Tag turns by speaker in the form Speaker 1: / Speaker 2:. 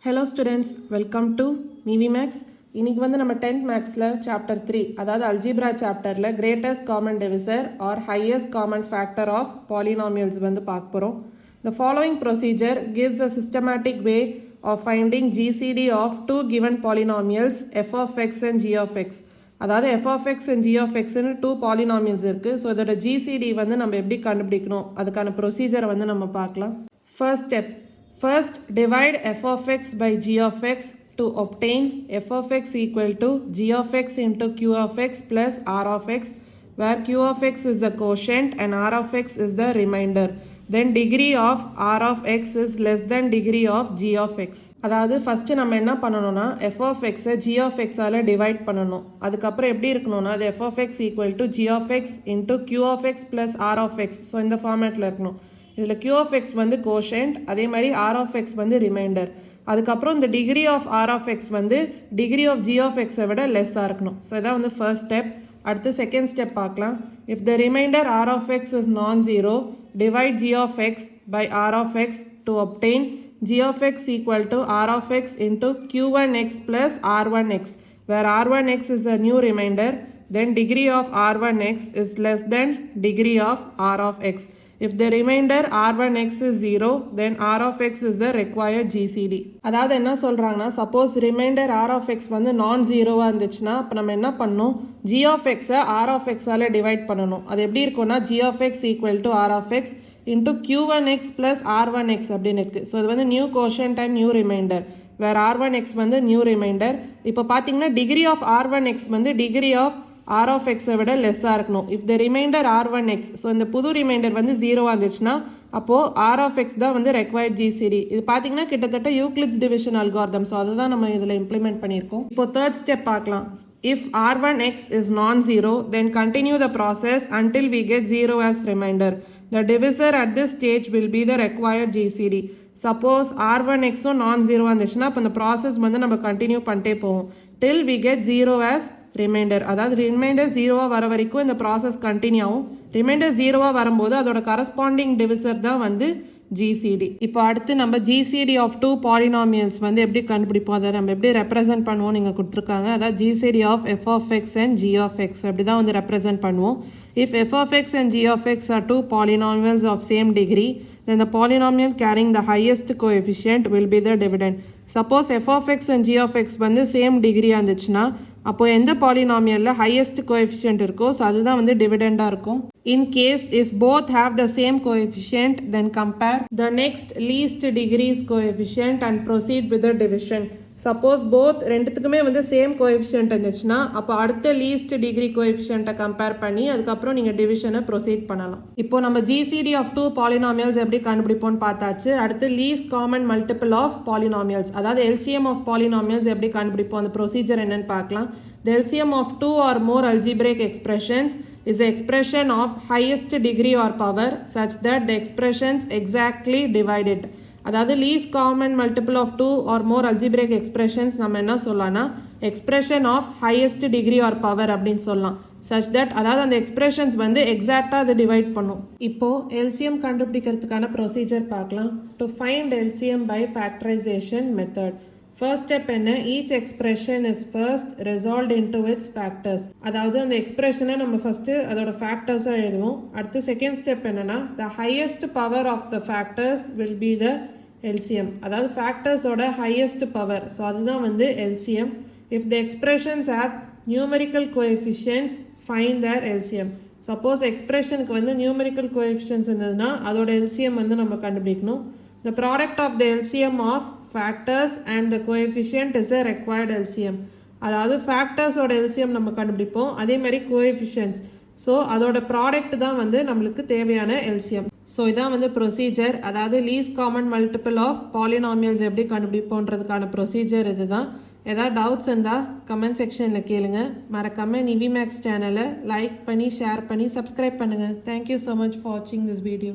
Speaker 1: Hello students, welcome to Nivemaths. இன்னைக்கு வந்து நம்ம 10th Mathsல chapter 3 அதாவது Algebra chapterல greatest common divisor or highest common factor of polynomials வந்து பார்க்க போறோம். The following procedure gives a systematic way of finding GCD of two given polynomials f of x and g of x. அதாவது f of x and g of x னு two polynomials இருக்கு. So இதோட GCD வந்து நம்ம எப்படி கண்டுபிடிக்கணும் அதுக்கான procedure வந்து நம்ம பார்க்கலாம். First step. First, divide f of x by g of x to obtain f of x equal to g of x into q of x plus r of x, where q of x is the quotient and r of x is the remainder. Then degree of r of x is less than degree of g of x. அதாவது first நம்ம என்ன பண்ணணும்னா f of x g of x ஆல divide பண்ணணும். அதுக்கப்புறம் எப்படி இருக்கணும்னா அது f of x equal to g of x into q of x plus r of x. So இந்த ஃபார்மேட்டில் இருக்கணும். இதில் q of x வந்து கோஷன்ட், அதே மாதிரி r of x வந்து ரிமைண்டர். அதுக்கப்புறம் இந்த degree of r of x வந்து degree of g of x விட லெஸ்ஸாக இருக்கணும். ஸோ இதான் வந்து ஃபர்ஸ்ட் ஸ்டெப். அடுத்து செகண்ட் ஸ்டெப் பார்க்கலாம். If the remainder r of x is non-zero, divide g of x by r of x to obtain g of x equal to r of x into q1x plus r1x, where r1x is a new remainder. Then degree of r1x is less than degree of r of x. If the remainder r1x is 0, then r of x is the required GCD. அதாவது என்ன சொல்றாங்கன்னா suppose remainder r of x வந்து நான் ஜீரோவா இருந்துச்சுன்னா அப்போ நம்ம என்ன பண்ணணும் g of x r of x ஆல டிவைட் பண்ணணும். அது எப்படி இருக்கும்னா g of x equal to r of x into q1x plus r1x அப்படின்னு இருக்கு. ஸோ இது வந்து new quotient and new remainder, where r1x வந்து நியூ ரிமைண்டர். இப்போ பார்த்தீங்கன்னா டிகிரி ஆஃப் r1x வந்து degree of r of x விட லெஸ்ஸாக இருக்கணும். If the reminder r1x, so இந்த புது ரிமைண்டர் வந்து ஜீரோவாக இருந்துச்சுன்னா அப்போது r of x தான் வந்து ரெக்வயர்ட் GCD. இது பார்த்தீங்கன்னா கிட்டத்தட்ட யூக்ளிட்ஸ் டிவிஷன் அல்காரிதம். ஸோ அதை தான் நம்ம இதில் இம்ப்ளிமெண்ட் பண்ணியிருக்கோம். இப்போ தேர்ட் ஸ்டெப் பார்க்கலாம். If r1x is non zero, then continue the process until we get zero as remainder. The divisor at this stage will be the required GCD. Suppose r1xும் non ஜீரோவாக இருந்துச்சுன்னா அப்போ இந்த ப்ராசஸ் வந்து நம்ம கண்டினியூ பண்ணிட்டே போவோம் till we get zero as remainder. அதாவது ரிமைண்டர் ஜீரோவாக வர வரைக்கும் இந்த ப்ராசஸ் கண்டினியூ ஆகும். ரிமைண்டர் ஜீரோவாக வரும்போது அதோட கரஸ்பாண்டிங் டிவிசர் தான் வந்து GCD. இப்போ அடுத்து நம்ம GCD ஆஃப் டூ பாலினாமியல்ஸ் வந்து எப்படி கண்டுபிடிப்போம், அதை நம்ம எப்படி ரெப்ரசென்ட் பண்ணுவோம் நீங்கள் கொடுத்துருக்காங்க. அதாவது GCD of f of x and g of x அப்படி தான் வந்து ரெப்ரசென்ட் பண்ணுவோம். If f of x and g of x are two polynomials of same degree, then the polynomial carrying the highest coefficient will be the dividend. Suppose f of x and g of x வந்து same degree இருந்துச்சுன்னா அப்போ எந்த பாலினாமியலில் highest coefficient இருக்கோ so அதுதான் வந்து டிவிடெண்டாக இருக்கும். In case if both have the same coefficient, then compare the next least degrees coefficient and proceed with the division. Suppose both ரெண்டுத்துக்குமே வந்து சேம் கோஎஃபிஷியன்ட் இருந்துச்சுன்னா அப்போ அடுத்த லீஸ்ட் டிகிரி கோஎஃபிஷியன்ட்டை கம்பேர் பண்ணி அதுக்கப்புறம் நீங்கள் டிவிஷனை ப்ரொசீட் பண்ணலாம். இப்போ நம்ம GCD ஆஃப் டூ பாலினாமியல்ஸ் எப்படி கண்டுபிடிப்போம்னு பார்த்தாச்சு. அடுத்து least common multiple of polynomials அதாவது LCM ஆஃப் பாலினாமியல்ஸ் எப்படி கண்டுபிடிப்போம் அந்த ப்ரொசீஜர் என்னன்னு பார்க்கலாம். The LCM of two or more algebraic expressions is the expression of highest degree or power such that the expressions exactly divide it. அதாவது least common multiple of two or more algebraic expressions நம்ம என்ன சொல்லலாம்னா expression of highest degree or power அப்படின்னு சொல்லலாம். Such that அதாவது அந்த expressions வந்து எக்ஸாக்டாக அதை டிவைட் பண்ணும். இப்போது எல்சிஎம் கண்டுபிடிக்கிறதுக்கான ப்ரொசீஜர் பார்க்கலாம். To find LCM by factorization method. First step என்ன, each expression is first resolved into its factors. அதாவது அந்த எக்ஸ்பிரஷனை நம்ம ஃபர்ஸ்ட் அதோட ஃபேக்டர்ஸாக எழுதுவோம். அடுத்து செகண்ட் ஸ்டெப் என்னன்னா the highest power of the factors will be the LCM. அதாவது ஃபேக்டர்ஸோட ஹையஸ்ட் பவர், ஸோ அதுதான் வந்து LCM. If the expressions have numerical coefficients find their LCM. Suppose எக்ஸ்பிரஷனுக்கு வந்து நியூமெரிக்கல் கோஎஃபிஷியன்ட்ஸ் இருந்ததுன்னா அதோட LCM வந்து நம்ம கண்டுபிடிக்கணும். The product of the LCM of factors and the coefficient is a required LCM. அதாவது ஃபேக்டர்ஸோட LCM நம்ம கண்டுபிடிப்போம், அதே மாதிரி கோஎஃபிஷியன்ட்ஸ், ஸோ அதோட ப்ராடக்ட் தான் வந்து நம்மளுக்கு தேவையான LCM. ஸோ இதான் வந்து ப்ரொசீஜர். அதாவது least common multiple of polynomials எப்படி கண்டுபிடிப்போன்றதுக்கான ப்ரொசீஜர் இதுதான். ஏதாவது டவுட்ஸ் இருந்தால் கமெண்ட் செக்ஷனில் கேளுங்க. மறக்காமல் நிவிமேக்ஸ் சேனலை லைக் பண்ணி ஷேர் பண்ணி சப்ஸ்கிரைப் பண்ணுங்கள். தேங்க்யூ ஸோ மச் ஃபார் வாட்சிங் திஸ் வீடியோ.